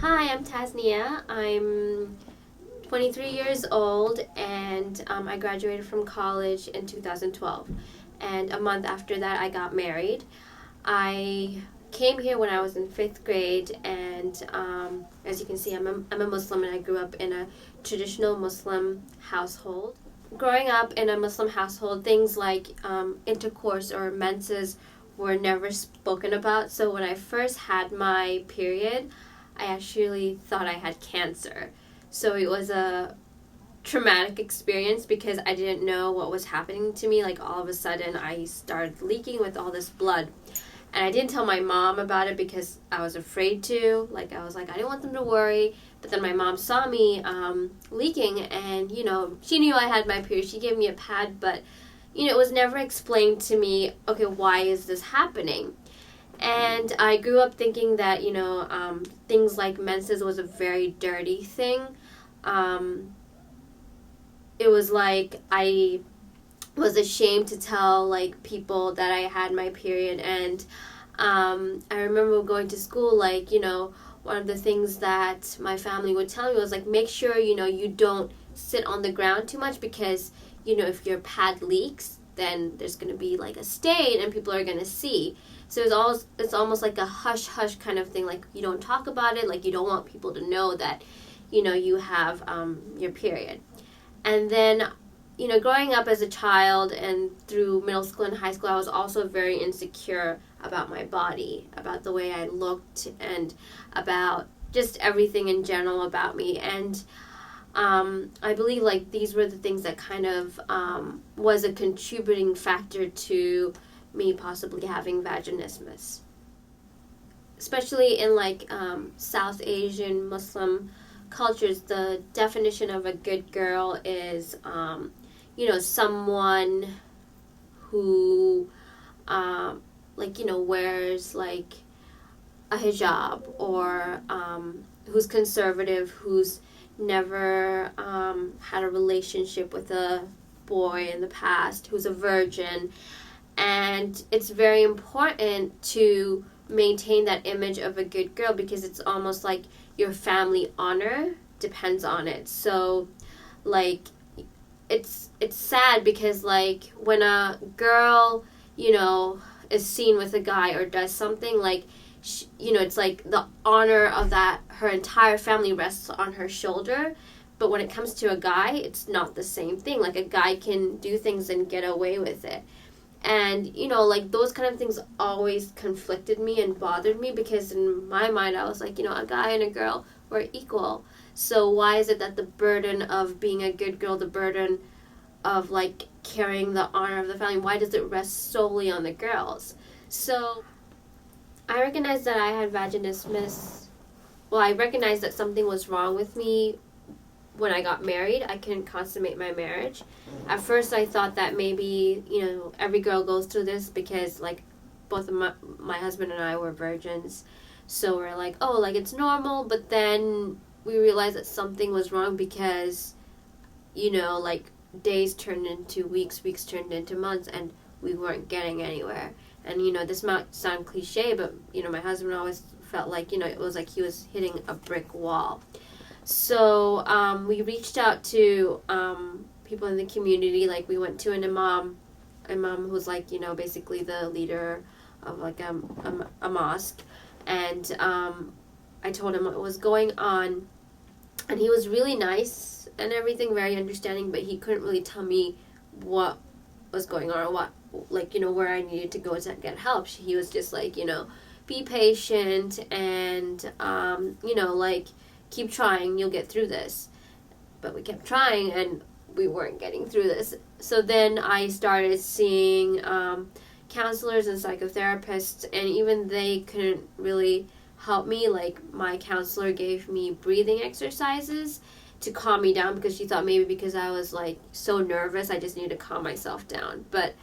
Hi, I'm Tasniya. I'm 23 years old and I graduated from college in 2012. And a month after that, I got married. I came here when I was in fifth grade, and as you can see, I'm a Muslim and I grew up in a traditional Muslim household. Growing up in a Muslim household, things like intercourse or menses were never spoken about. So when I first had my period, I actually thought I had cancer. So it was a traumatic experience because I didn't know what was happening to me. Like all of a sudden, I started leaking with all this blood. And I didn't tell my mom about it because I was afraid to. Like, I was like, I didn't want them to worry. But then my mom saw me leaking, and, she knew I had my period. She gave me a pad, but, it was never explained to me, okay, why is this happening? And I grew up thinking that, things like menses was a very dirty thing. It was like I was ashamed to tell, like, people that I had my period. And I remember going to school, like, one of the things that my family would tell me was, like, make sure, you don't sit on the ground too much because, if your pad leaks, then there's going to be, like, a stain and people are going to see. So it's almost like a hush-hush kind of thing. Like, you don't talk about it. Like, you don't want people to know that, you have your period. And then, growing up as a child and through middle school and high school, I was also very insecure about my body, about the way I looked, and about just everything in general about me. And I believe, like, these were the things that kind of was a contributing factor to me possibly having vaginismus. Especially in, like, South Asian Muslim cultures, the definition of a good girl is, someone who, wears, like, a hijab, or who's conservative, who's never had a relationship with a boy in the past, who's a virgin. And it's very important to maintain that image of a good girl because it's almost like your family honor depends on it. So, like, it's sad because, like, when a girl, is seen with a guy or does something, like, it's like the honor of that, her entire family rests on her shoulder. But when it comes to a guy, it's not the same thing. Like, a guy can do things and get away with it. And, like, those kind of things always conflicted me and bothered me because in my mind, I was like, a guy and a girl were equal. So why is it that the burden of being a good girl, the burden of, like, carrying the honor of the family, why does it rest solely on the girls? So I recognized that I had vaginismus. Well, I recognized that something was wrong with me when I got married. I couldn't consummate my marriage. At first, I thought that maybe, every girl goes through this because, like, both of my husband and I were virgins. So we're like, oh, like, it's normal. But then we realized that something was wrong because, like, days turned into weeks, weeks turned into months, and we weren't getting anywhere. And, this might sound cliche, but, my husband always felt like, it was like he was hitting a brick wall. So we reached out to people in the community. Like, we went to an imam who's, like, basically the leader of, like, a mosque. And I told him what was going on. And he was really nice and everything, very understanding, but he couldn't really tell me what was going on or what, like, where I needed to go to get help. He was just like, be patient and, like, keep trying, you'll get through this. But we kept trying and we weren't getting through this. So then I started seeing counselors and psychotherapists, and even they couldn't really help me. Like, my counselor gave me breathing exercises to calm me down because she thought maybe because I was, like, so nervous I just needed to calm myself down. But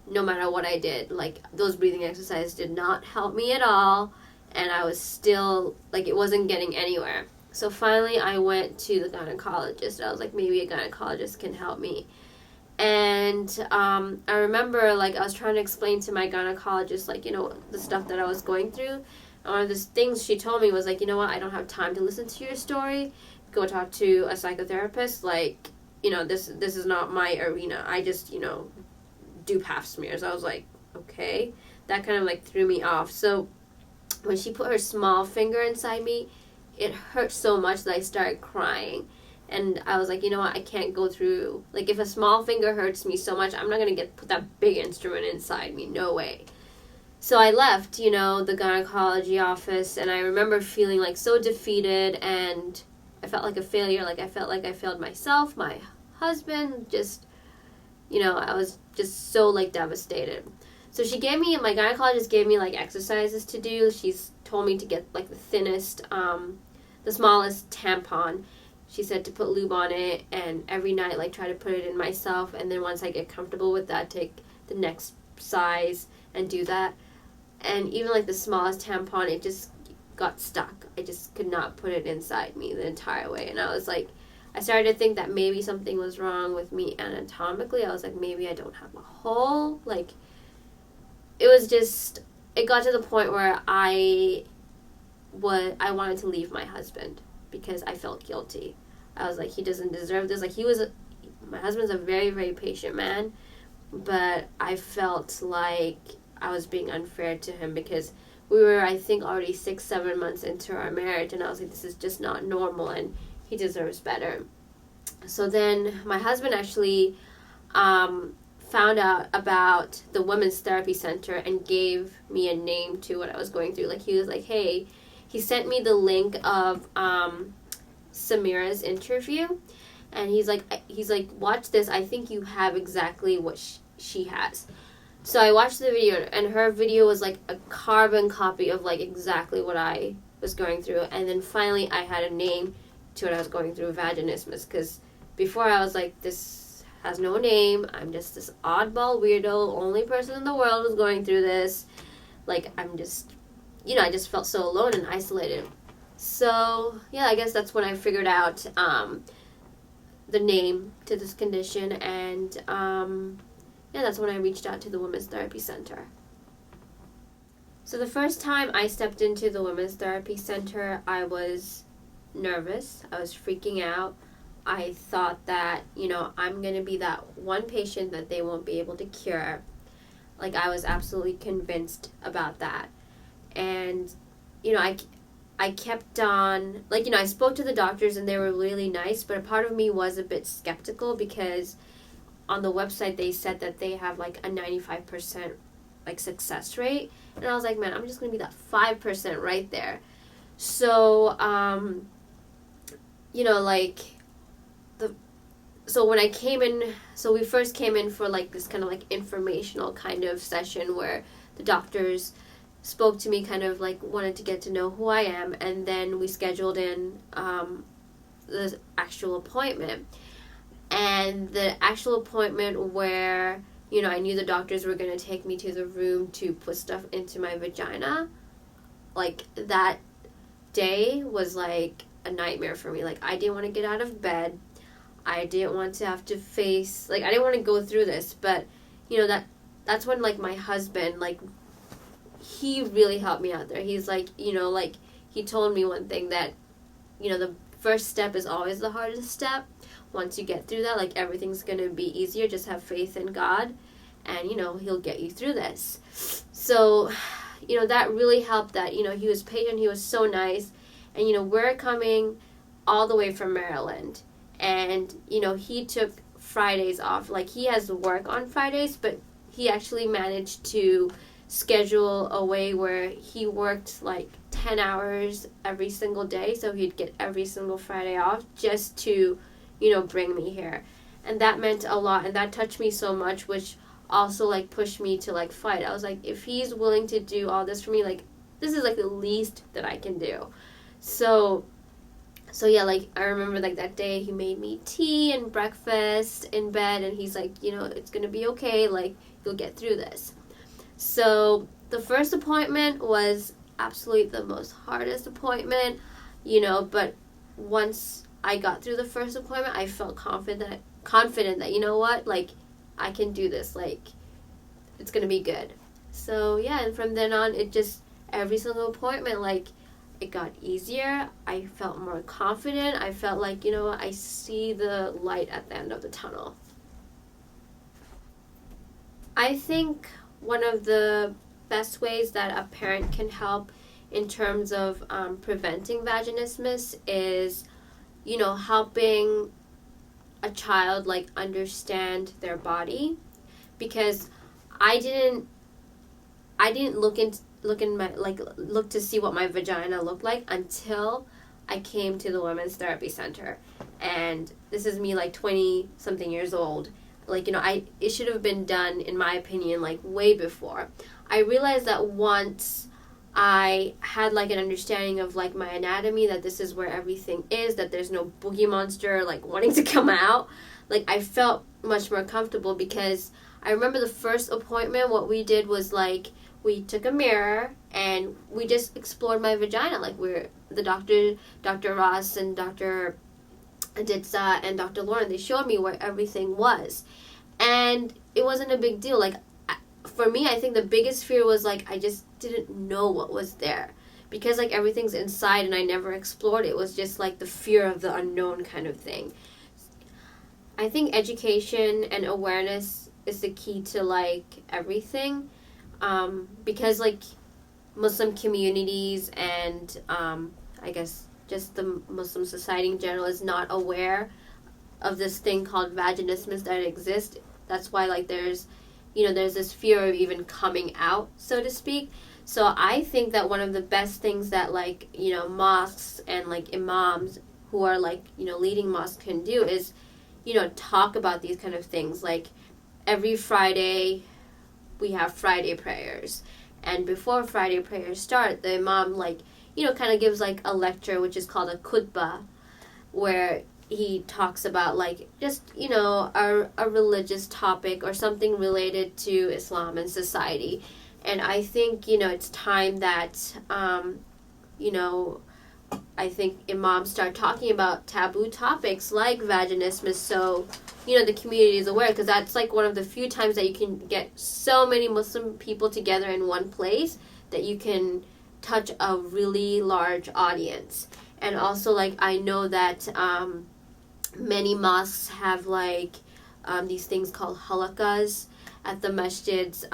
no matter what I did, like, those breathing exercises did not help me at all, and I was still, like, it wasn't getting anywhere. So finally I went to the gynecologist. I was like, maybe a gynecologist can help me. And I remember, like, I was trying to explain to my gynecologist, like, the stuff that I was going through. And one of the things she told me was like, you know what, I don't have time to listen to your story. Go talk to a psychotherapist. Like, this is not my arena. I just, do pap smears. I was like, okay. That kind of like threw me off. So when she put her small finger inside me, it hurt so much that I started crying. And I was like, you know what, I can't go through, like, if a small finger hurts me so much, I'm not going to put that big instrument inside me. No way. So I left, the gynecology office, and I remember feeling like so defeated, and I felt like a failure. Like, I felt like I failed myself, my husband, just, I was just so, like, devastated. So my gynecologist gave me, like, exercises to do. She's told me to get, like, the smallest tampon. She said to put lube on it, and every night, like, try to put it in myself, and then once I get comfortable with that, take the next size and do that. And even, like, the smallest tampon, it just got stuck. I just could not put it inside me the entire way. And I was like, I started to think that maybe something was wrong with me anatomically. I was like, maybe I don't have a hole. Like, it got to the point where I wanted to leave my husband because I felt guilty. I was like, he doesn't deserve this. Like, my husband's a very, very patient man, but I felt like I was being unfair to him because we were, I think, already 6-7 months into our marriage, and I was like, this is just not normal, and he deserves better. So then my husband actually found out about the Women's Therapy Center and gave me a name to what I was going through. Like, he was like, hey, he sent me the link of Samira's interview, and he's like, watch this. I think you have exactly what she has. So I watched the video, and her video was like a carbon copy of like exactly what I was going through. And then finally I had a name to what I was going through, vaginismus, because before I was like, this has no name. I'm just this oddball weirdo, only person in the world who's going through this. Like, I'm just, I just felt so alone and isolated. So, yeah, I guess that's when I figured out the name to this condition, and that's when I reached out to the Women's Therapy Center. So the first time I stepped into the Women's Therapy Center, I was nervous. I was freaking out. I thought that, I'm going to be that one patient that they won't be able to cure. Like, I was absolutely convinced about that. And, I kept on, like, I spoke to the doctors and they were really nice, but a part of me was a bit skeptical because on the website they said that they have, like, a 95%, like, success rate. And I was like, man, I'm just going to be that 5% right there. So, so when I came in, so we first came in for, like, this kind of, like, informational kind of session where the doctors spoke to me, kind of, like, wanted to get to know who I am, and then we scheduled in the actual appointment. And the actual appointment where, I knew the doctors were going to take me to the room to put stuff into my vagina, like, that day was, like, a nightmare for me. Like, I didn't want to get out of bed. I didn't want to have to face, like, I didn't want to go through this, but, that's when, like, my husband, like, he really helped me out there. He's like, he told me one thing that, the first step is always the hardest step. Once you get through that, like, everything's going to be easier. Just have faith in God, and, he'll get you through this. So, that really helped that, he was patient, he was so nice, and, we're coming all the way from Maryland, and, he took Fridays off. Like, he has work on Fridays, but he actually managed to schedule a way where he worked like 10 hours every single day, so he'd get every single Friday off just to, bring me here. And that meant a lot, and that touched me so much, which also, like, pushed me to, like, fight. I was like, if he's willing to do all this for me, like, this is, like, the least that I can do. So yeah, like, I remember, like, that day he made me tea and breakfast in bed, and he's like, it's gonna be okay, like, you'll get through this. So the first appointment was absolutely the most hardest appointment, but once I got through the first appointment, I felt confident that, like, I can do this, like, it's going to be good. So, yeah, and from then on, it just every single appointment, like, it got easier. I felt more confident. I felt like, I see the light at the end of the tunnel. I think one of the best ways that a parent can help in terms of preventing vaginismus is, helping a child, like, understand their body. Because I didn't look to see what my vagina looked like until I came to the women's therapy center. And this is me, like, 20 something years old. Like, it should have been done, in my opinion, like, way before. I realized that once I had, like, an understanding of, like, my anatomy, that this is where everything is, that there's no boogie monster, like, wanting to come out, like, I felt much more comfortable. Because I remember the first appointment, what we did was, like, we took a mirror and we just explored my vagina. Like, the Dr. Ross and Dr. Aditsa and Dr. Lauren, they showed me where everything was. And it wasn't a big deal. Like, for me, I think the biggest fear was, like, I just didn't know what was there. Because, like, everything's inside and I never explored it. It was just, like, the fear of the unknown kind of thing. I think education and awareness is the key to, like, everything. Because, like, Muslim communities and, I guess, just the Muslim society in general is not aware of this thing called vaginismus that exists. That's why, like, there's this fear of even coming out, so to speak. So I think that one of the best things that, like, mosques and, like, imams who are, like, leading mosques can do is, talk about these kind of things. Like, every Friday we have Friday prayers. And before Friday prayers start, the imam, like, kind of gives, like, a lecture, which is called a khutbah, where he talks about, like, just, a religious topic or something related to Islam and society. And I think, it's time that, I think imams start talking about taboo topics like vaginismus, so, the community is aware, because that's, like, one of the few times that you can get so many Muslim people together in one place that you can touch a really large audience. And also, like, I know that many mosques have, like, these things called halakas at the masjids,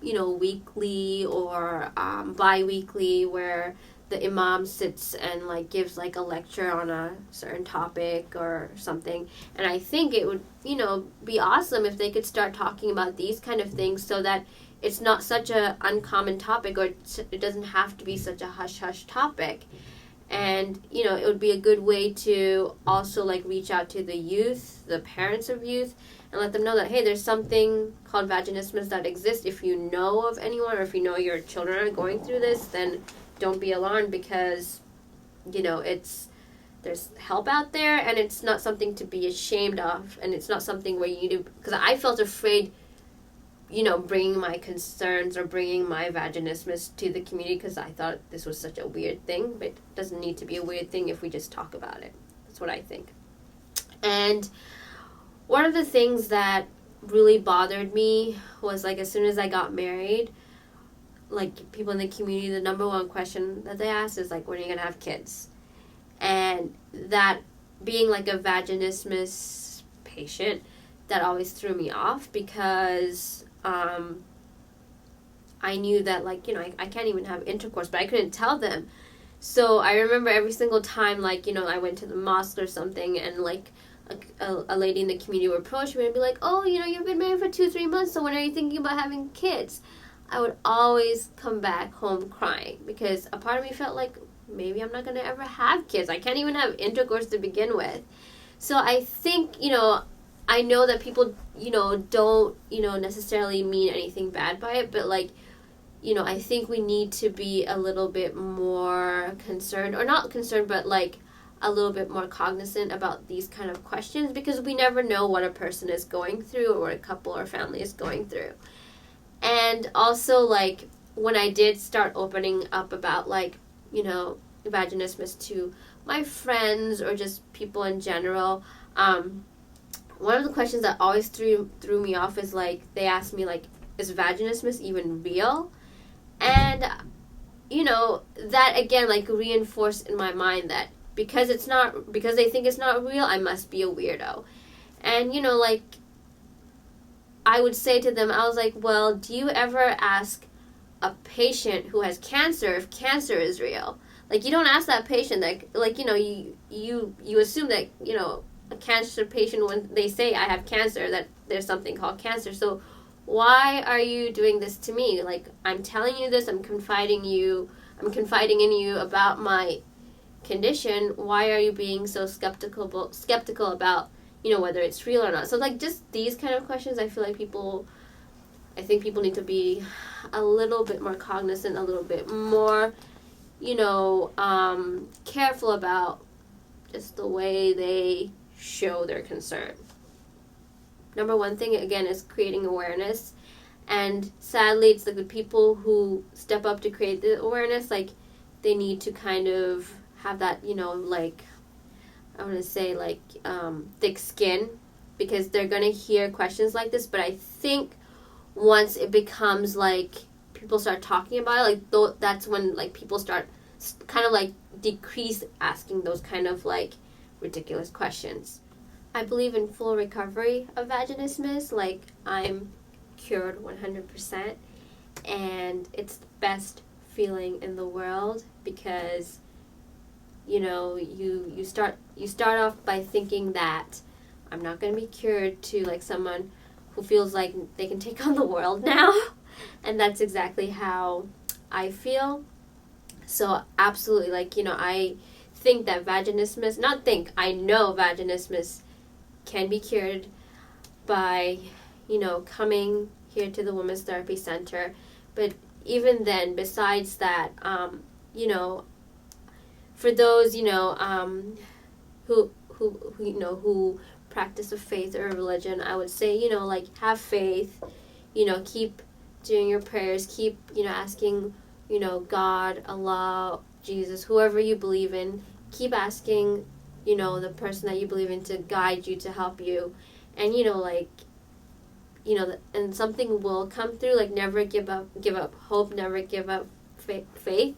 weekly or bi-weekly, where the imam sits and, like, gives, like, a lecture on a certain topic or something. And I think it would, be awesome if they could start talking about these kind of things, so that it's not such a uncommon topic, or it doesn't have to be such a hush-hush topic. And, it would be a good way to also, like, reach out to the youth, the parents of youth, and let them know that, hey, there's something called vaginismus that exists. If you know of anyone, or if you know your children are going through this, then don't be alarmed, because, there's help out there, and it's not something to be ashamed of, and it's not something where you need to, because I felt afraid, bringing my concerns or bringing my vaginismus to the community, because I thought this was such a weird thing. But it doesn't need to be a weird thing if we just talk about it. That's what I think. And one of the things that really bothered me was, like, as soon as I got married, like, people in the community, the number one question that they ask is, like, when are you going to have kids? And that, being, like, a vaginismus patient, that always threw me off, because I knew that, like, I can't even have intercourse, but I couldn't tell them. So I remember every single time, like, I went to the mosque or something, and, like, a lady in the community would approach me and be like, oh, you've been married for 2-3 months, so when are you thinking about having kids? I would always come back home crying, because a part of me felt like maybe I'm not going to ever have kids. I can't even have intercourse to begin with. So I think, I know that people, don't, necessarily mean anything bad by it, but, like, I think we need to be a little bit more concerned, or not concerned, but, like, a little bit more cognizant about these kind of questions, because we never know what a person is going through, or what a couple or family is going through. And also, like, when I did start opening up about, like, vaginismus to my friends or just people in general, one of the questions that always threw me off is, like, they asked me, like, is vaginismus even real? And that again, like, reinforced in my mind that because they think it's not real, I must be a weirdo. And, like, I would say to them, I was like, well, do you ever ask a patient who has cancer if cancer is real? Like, you don't ask that patient that, like, you assume that, a cancer patient, when they say I have cancer, that there's something called cancer. So why are you doing this to me? Like, I'm telling you this, I'm confiding in you about my condition. Why are you being so skeptical about, whether it's real or not? So, like, just these kind of questions, I think people need to be a little bit more cognizant, a little bit more, careful about just the way they show their concern. Number one thing, again, is creating awareness. And sadly, it's like the people who step up to create the awareness, like, they need to kind of have that, like, I want to say, like, thick skin, because they're going to hear questions like this. But I think once it becomes, like, people start talking about it, like, that's when, like, people start kind of, like, decrease asking those kind of, like, ridiculous questions. I believe in full recovery of vaginismus. Like, I'm cured 100%, and it's the best feeling in the world, because you start off by thinking that I'm not going to be cured, to, like, someone who feels like they can take on the world now. And that's exactly how I feel. So absolutely, like, I think that I know vaginismus can be cured by, coming here to the Women's Therapy Center. But even then, besides that, for those, who practice a faith or a religion, I would say, like, have faith, keep doing your prayers, keep, asking, God, Allah, Jesus, whoever you believe in, keep asking, the person that you believe in to guide you, to help you. And, and something will come through. Like, never give up hope, never give up faith.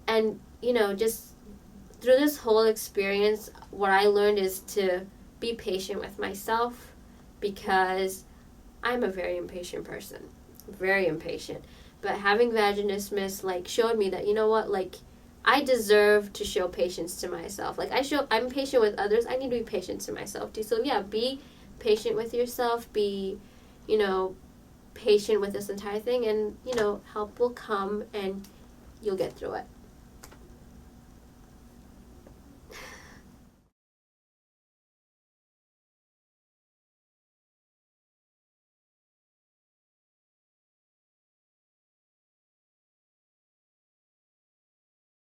And, just through this whole experience, what I learned is to be patient with myself, because I'm a very impatient person. Very impatient. But having vaginismus, like, showed me that, like, I deserve to show patience to myself. Like, I'm patient with others. I need to be patient to myself too. So yeah, be patient with yourself. Be, patient with this entire thing, and, help will come, and you'll get through it.